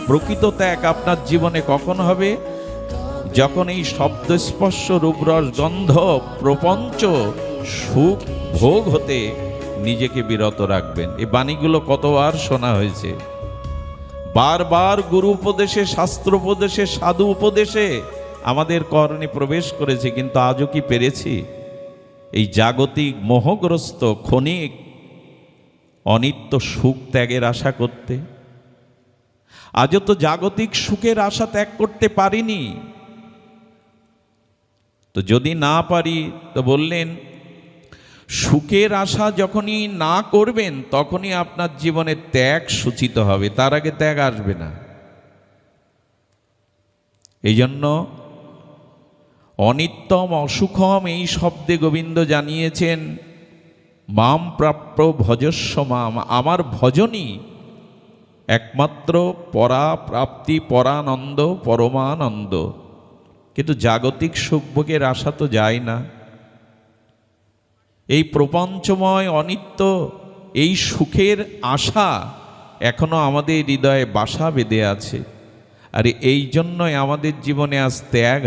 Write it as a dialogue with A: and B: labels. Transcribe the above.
A: প্রকৃত ত্যাগ আপনার জীবনে কখন হবে? যখন এই শব্দস্পর্শ রূপরস গন্ধ প্রপঞ্চ সুখ ভোগ হতে নিজেকে বিরত রাখবেন। এই বাণীগুলো কতবার শোনা হয়েছে, বারবার গুরু উপদেশে, শাস্ত্র উপদেশে, সাধু উপদেশে আমাদের কর্ণে প্রবেশ করেছে, কিন্তু আজও কি পেরেছি এই জাগতিক মোহগ্রস্ত ক্ষণিক অনিত্য সুখ ত্যাগের আশা করতে? আজও তো জাগতিক সুখের আশা ত্যাগ করতে পারিনি। তো যদি না পারি, তো বললেন সুখের আশা যখনই না করবেন তখনই আপনার জীবনে ত্যাগ সূচিত হবে, তার আগে ত্যাগ আসবে না। এই জন্য অনিত্যম অসুখম এই শব্দে গোবিন্দ জানিয়েছেন মাম প্রাপ্য ভজস্ব মাম, আমার ভজনই একমাত্র পরাপ্রাপ্তি, পরানন্দ, পরমানন্দ। কিন্তু জাগতিক সুখভোগের আশা তো যায় না। এই প্রপঞ্চময় অনিত্য এই সুখের আশা এখনো আমাদের হৃদয়ে বাসা বেঁধে আছে। আর এই জন্যই আমাদের জীবনে আজ ত্যাগ